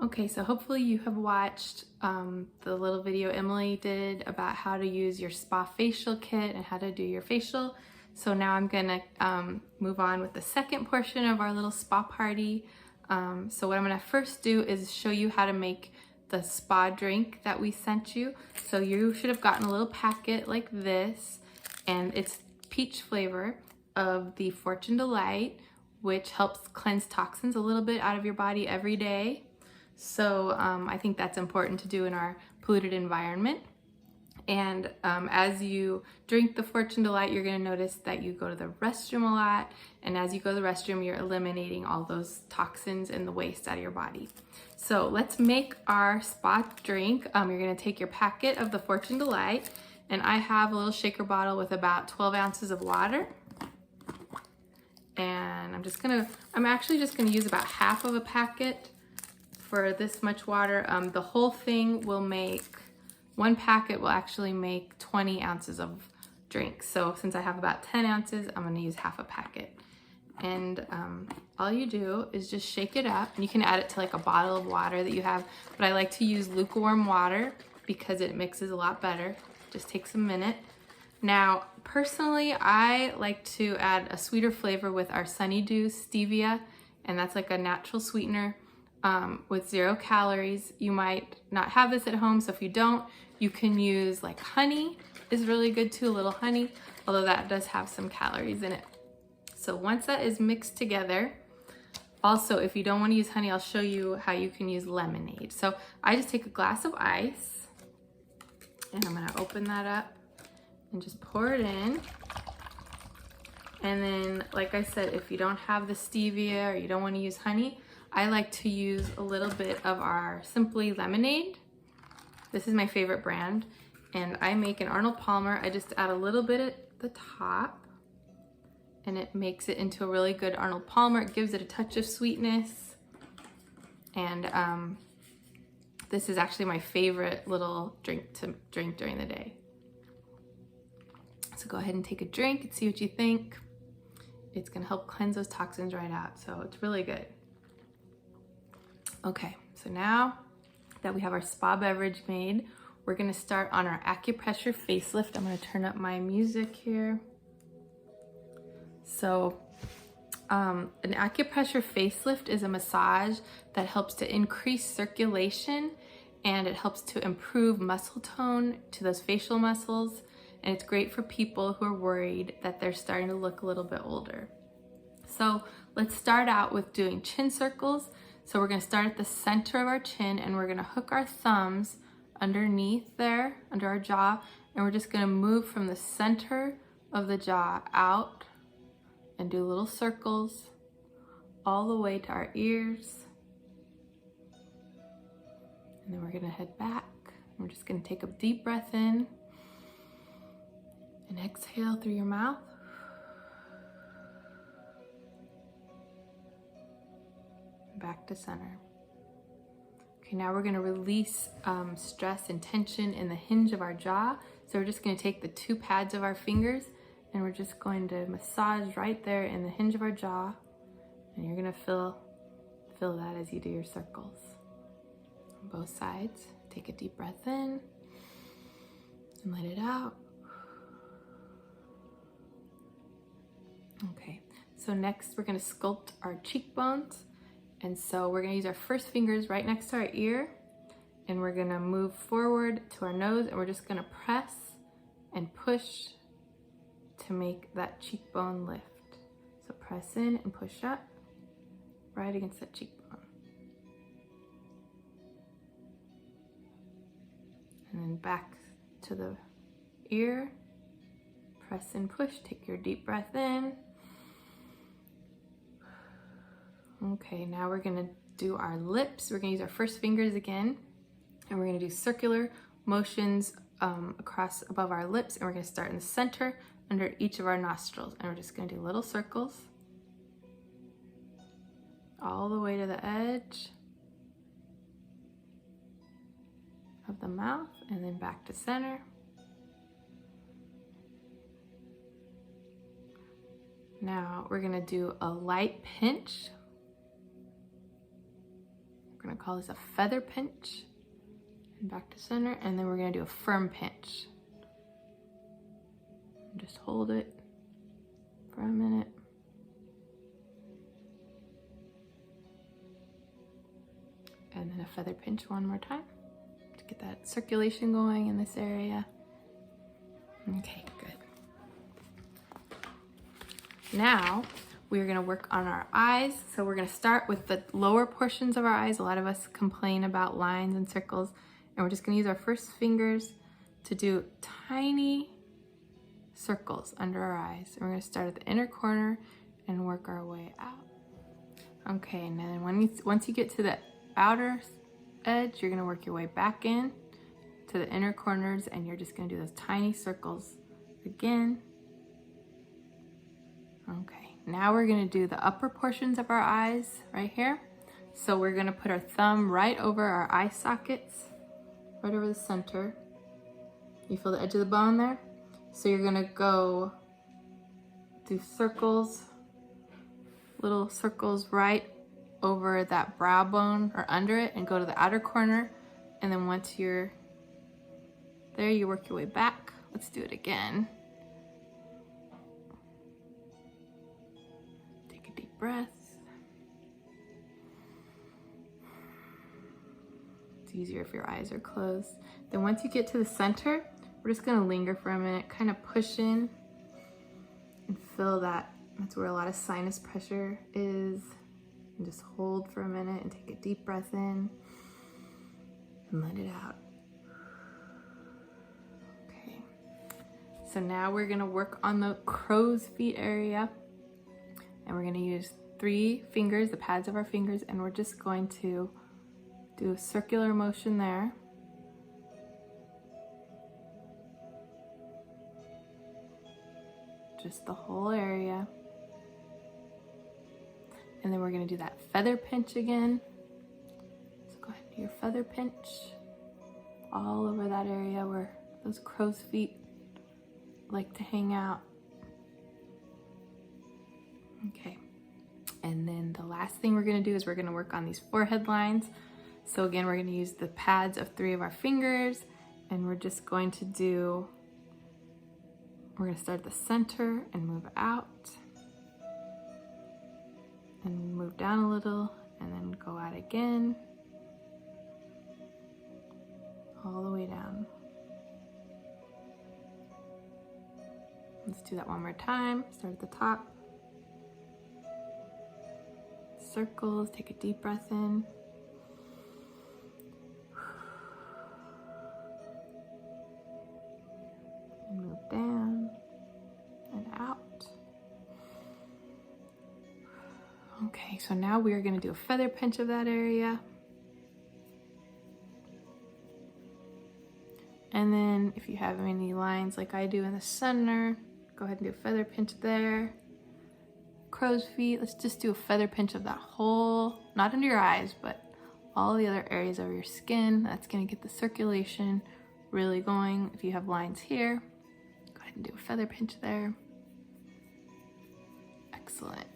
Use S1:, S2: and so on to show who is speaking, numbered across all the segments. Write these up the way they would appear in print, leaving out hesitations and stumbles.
S1: Okay, so hopefully you have watched the little video Emily did about how to use your spa facial kit and how to do your facial. So now I'm gonna move on with the second portion of our little spa party. So what I'm gonna first do is show you how to make the spa drink that we sent you. So you should have gotten a little packet like this, and it's peach flavor of the Fortune Delight, which helps cleanse toxins a little bit out of your body every day. So I think that's important to do in our polluted environment. And as you drink the Fortune Delight, you're going to notice that you go to the restroom a lot. And as you go to the restroom, you're eliminating all those toxins and the waste out of your body. So let's make our spa drink. You're going to take your packet of the Fortune Delight. And I have a little shaker bottle with about 12 ounces of water. And I'm actually just going to use about half of a packet for this much water. The whole thing will make, one packet will actually make 20 ounces of drink. So since I have about 10 ounces, I'm gonna use half a packet. And all you do is just shake it up, and you can add it to like a bottle of water that you have, but I like to use lukewarm water because it mixes a lot better. Just takes a minute. Now, personally, I like to add a sweeter flavor with our Sunny Dew stevia, and that's like a natural sweetener. With 0 calories. You might not have this at home, so if you don't, you can use like honey is really good too, a little honey, although that does have some calories in it. So once that is mixed together, also if you don't want to use honey, I'll show you how you can use lemonade. So I just take a glass of ice, and I'm gonna open that up and just pour it in. And then, like I said, if you don't have the stevia or you don't want to use honey, I like to use a little bit of our Simply Lemonade. This is my favorite brand. And I make an Arnold Palmer. I just add a little bit at the top, and it makes it into a really good Arnold Palmer. It gives it a touch of sweetness. And this is actually my favorite little drink to drink during the day. So go ahead and take a drink and see what you think. It's gonna help cleanse those toxins right out. So it's really good. Okay, so now that we have our spa beverage made, we're gonna start on our acupressure facelift. I'm gonna turn up my music here. So an acupressure facelift is a massage that helps to increase circulation, and it helps to improve muscle tone to those facial muscles. And it's great for people who are worried that they're starting to look a little bit older. So let's start out with doing chin circles. So we're gonna start at the center of our chin, and we're gonna hook our thumbs underneath there, under our jaw, and we're just gonna move from the center of the jaw out and do little circles all the way to our ears. And then we're gonna head back. We're just gonna take a deep breath in and exhale through your mouth. Back to center. Okay, now we're gonna release stress and tension in the hinge of our jaw. So we're just gonna take the 2 pads of our fingers, and we're just going to massage right there in the hinge of our jaw. And you're gonna feel that as you do your circles. On both sides. Take a deep breath in and let it out. Okay, so next we're gonna sculpt our cheekbones. And so we're gonna use our first fingers right next to our ear, and we're gonna move forward to our nose, and we're just gonna press and push to make that cheekbone lift. So press in and push up right against that cheekbone. And then back to the ear, press and push, take your deep breath in. Okay, now we're gonna do our lips. We're gonna use our first fingers again, and we're gonna do circular motions across above our lips, and we're gonna start in the center under each of our nostrils, and we're just gonna do little circles all the way to the edge of the mouth, and then back to center. Now we're gonna do a light pinch We're gonna call this a feather pinch. And back to center, and then we're gonna do a firm pinch. And just hold it for a minute. And then a feather pinch one more time to get that circulation going in this area. Okay, good. Now we're gonna work on our eyes. So we're gonna start with the lower portions of our eyes. A lot of us complain about lines and circles, and we're just gonna use our first fingers to do tiny circles under our eyes. And we're gonna start at the inner corner and work our way out. Okay, and then once you get to the outer edge, you're gonna work your way back in to the inner corners, and you're just gonna do those tiny circles again. Okay, now we're gonna do the upper portions of our eyes right here. So we're gonna put our thumb right over our eye sockets, right over the center. You feel the edge of the bone there? So you're gonna go do circles, little circles right over that brow bone or under it, and go to the outer corner. And then once you're there, you work your way back. Let's do it again. Take a deep breath. It's easier if your eyes are closed. Then once you get to the center, we're just gonna linger for a minute, kind of push in and feel that. That's where a lot of sinus pressure is. And just hold for a minute and take a deep breath in and let it out. Okay. So now we're gonna work on the crow's feet area. And we're gonna use 3 fingers, the pads of our fingers, and we're just going to do a circular motion there. Just the whole area. And then we're gonna do that feather pinch again. So go ahead and do your feather pinch all over that area where those crow's feet like to hang out. Okay, and then the last thing we're gonna do is we're gonna work on these forehead lines. So again, we're gonna use the pads of 3 of our fingers, and we're just going to do, we're gonna start at the center and move out. And move down a little, and then go out again, all the way down. Let's do that one more time. Start at the top. Circles, take a deep breath in. And move down and out. Okay, so now we are going to do a feather pinch of that area. And then if you have any lines like I do in the center, go ahead and do a feather pinch there. Crow's feet, let's just do a feather pinch of that whole, not under your eyes, but all the other areas of your skin. That's going to get the circulation really going. If you have lines here, go ahead and do a feather pinch there. Excellent.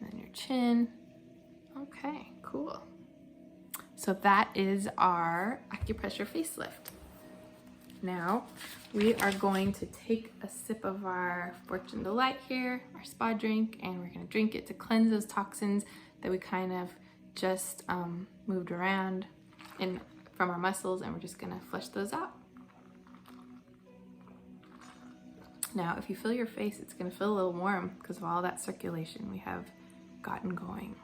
S1: And then your chin. Okay, cool. So that is our acupressure facelift. Now we are going to take a sip of our Fortune Delight here, our spa drink, and we're going to drink it to cleanse those toxins that we kind of just moved around from our muscles, and we're just going to flush those out. Now, if you feel your face, it's going to feel a little warm because of all that circulation we have gotten going.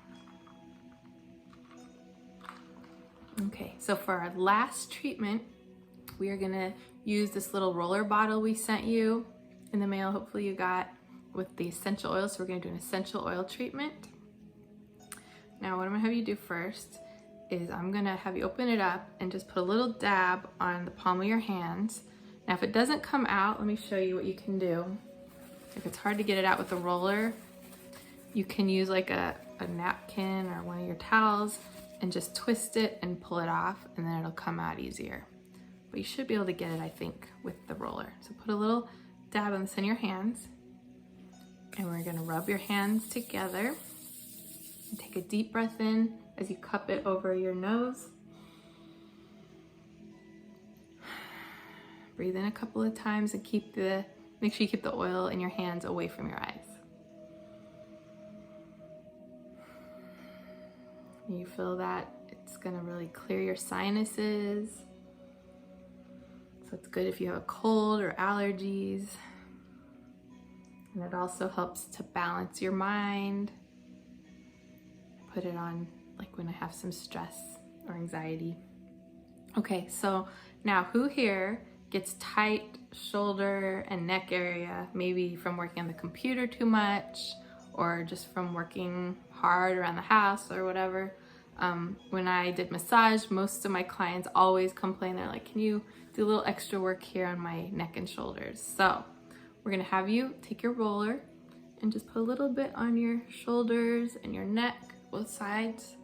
S1: Okay, so for our last treatment, we are gonna use this little roller bottle we sent you in the mail, hopefully you got, with the essential oil. So we're gonna do an essential oil treatment. Now what I'm gonna have you do first is I'm gonna have you open it up and just put a little dab on the palm of your hands. Now if it doesn't come out, let me show you what you can do. If it's hard to get it out with the roller, you can use like a napkin or one of your towels and just twist it and pull it off, and then it'll come out easier. But you should be able to get it, I think, with the roller. So put a little dab on this in your hands, and we're gonna rub your hands together and take a deep breath in as you cup it over your nose. Breathe in a couple of times and make sure you keep the oil in your hands away from your eyes. You feel that it's gonna really clear your sinuses. So it's good if you have a cold or allergies. And it also helps to balance your mind. Put it on like when I have some stress or anxiety. Okay, so now who here gets tight shoulder and neck area, maybe from working on the computer too much or just from working hard around the house or whatever? When I did massage, most of my clients always complain. They're like, can you do a little extra work here on my neck and shoulders? So we're gonna have you take your roller and just put a little bit on your shoulders and your neck, both sides.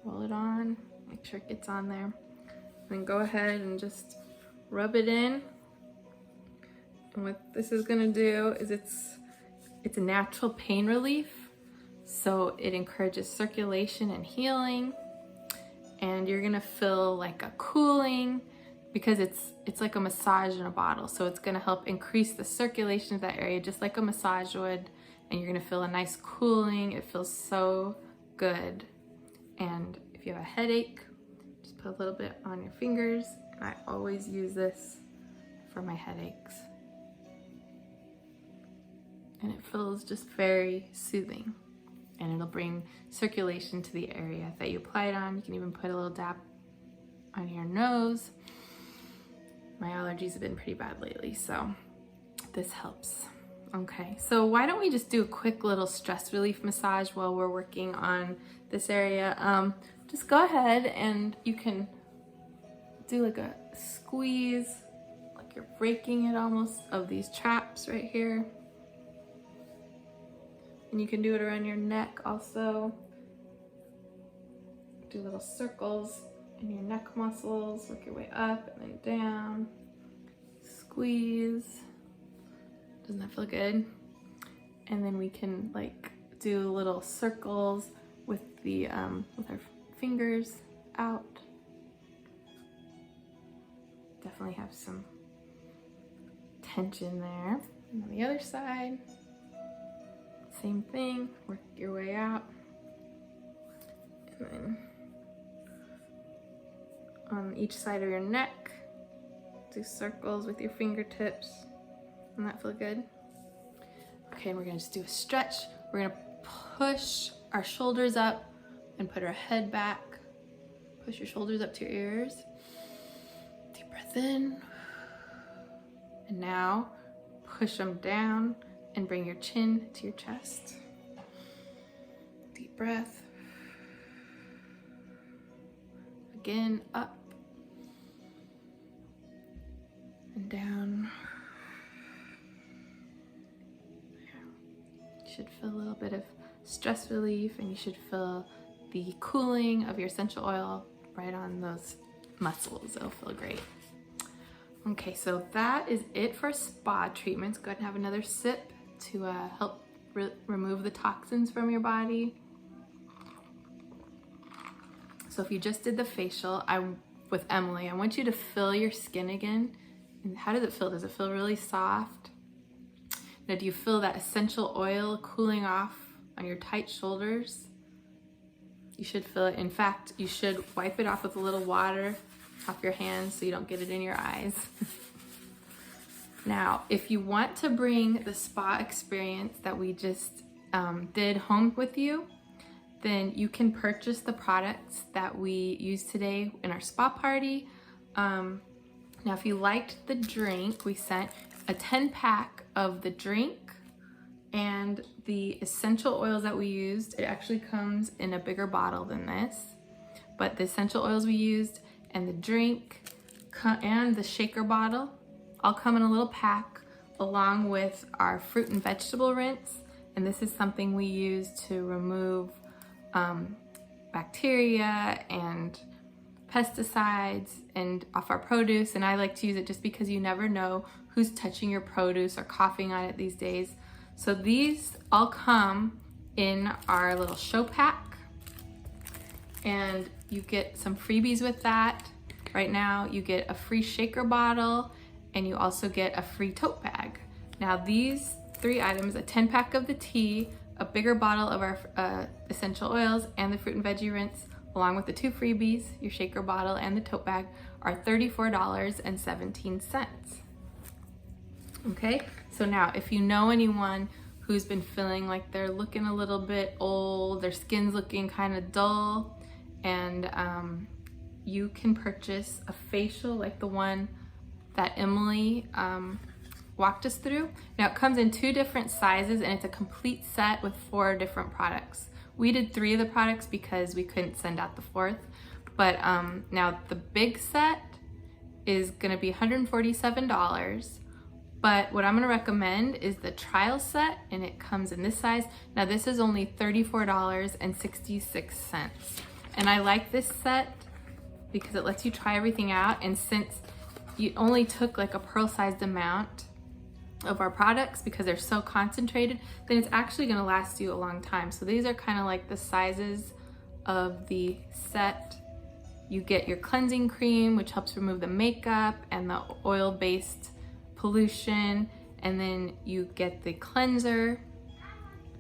S1: Roll it on, make sure it gets on there. Then go ahead and just rub it in. And what this is gonna do is it's a natural pain relief. So it encourages circulation and healing. And you're gonna feel like a cooling because it's like a massage in a bottle. So it's gonna help increase the circulation of that area just like a massage would. And you're gonna feel a nice cooling. It feels so good. And if you have a headache, just put a little bit on your fingers. And I always use this for my headaches. And it feels just very soothing. And it'll bring circulation to the area that you apply it on. You can even put a little dab on your nose. My allergies have been pretty bad lately, so this helps. Okay, so why don't we just do a quick little stress relief massage while we're working on this area. Just go ahead and you can do like a squeeze, like you're breaking it almost, of these traps right here. And you can do it around your neck also. Do little circles in your neck muscles, work your way up and then down. Squeeze. Doesn't that feel good? And then we can like do little circles with the with our fingers out. Definitely have some tension there. And on the other side, same thing, work your way out. And then on each side of your neck, do circles with your fingertips. Doesn't that feel good? Okay, and we're gonna just do a stretch. We're gonna push our shoulders up and put our head back. Push your shoulders up to your ears. Deep breath in. And now push them down and bring your chin to your chest. Deep breath. Again, up and down. You should feel a little bit of stress relief, and you should feel the cooling of your essential oil right on those muscles. It'll feel great. Okay, so that is it for spa treatments. Go ahead and have another sip to help remove the toxins from your body. So if you just did the facial with Emily, I want you to feel your skin again. And how does it feel? Does it feel really soft? Now, do you feel that essential oil cooling off on your tight shoulders? You should feel it. In fact, you should wipe it off with a little water off your hands so you don't get it in your eyes. Now, if you want to bring the spa experience that we just did home with you, then you can purchase the products that we used today in our spa party. Now, if you liked the drink, we sent a 10-pack of the drink and the essential oils that we used. It actually comes in a bigger bottle than this, but the essential oils we used and the drink and the shaker bottle all come in a little pack along with our fruit and vegetable rinse. And this is something we use to remove bacteria and pesticides and off our produce. And I like to use it just because you never know who's touching your produce or coughing on it these days. So these all come in our little show pack. and you get some freebies with that. Right now you get a free shaker bottle and you also get a free tote bag. Now these 3 items, a 10-pack of the tea, a bigger bottle of our essential oils, and the fruit and veggie rinse, along with the 2 freebies, your shaker bottle and the tote bag, are $34.17. Okay, so now if you know anyone who's been feeling like they're looking a little bit old, their skin's looking kind of dull, and you can purchase a facial like the one that Emily walked us through. Now it comes in 2 different sizes and it's a complete set with 4 different products. We did 3 of the products because we couldn't send out the 4th, but now the big set is gonna be $147, but what I'm gonna recommend is the trial set, and it comes in this size. Now this is only $34.66, and I like this set because it lets you try everything out, and since you only took like a pearl-sized amount of our products because they're so concentrated, then it's actually gonna last you a long time. So these are kind of like the sizes of the set. You get your cleansing cream, which helps remove the makeup and the oil-based pollution, and then you get the cleanser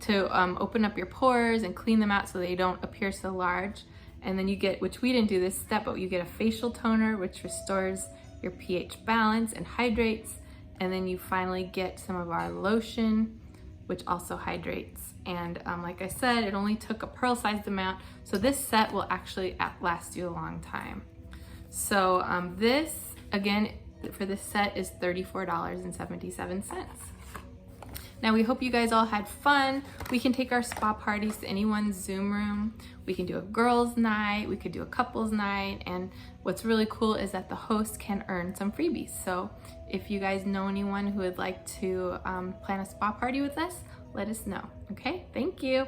S1: to open up your pores and clean them out so they don't appear so large. And then you get, which we didn't do this step, but you get a facial toner, which restores your pH balance and hydrates. And then you finally get some of our lotion, which also hydrates. And like I said, it only took a pearl-sized amount, so this set will actually last you a long time. So this, again, for this set is $34.77. Now we hope you guys all had fun. We can take our spa parties to anyone's Zoom room. We can do a girls' night, we could do a couples' night, and what's really cool is that the host can earn some freebies. So if you guys know anyone who would like to plan a spa party with us, let us know. Okay, thank you.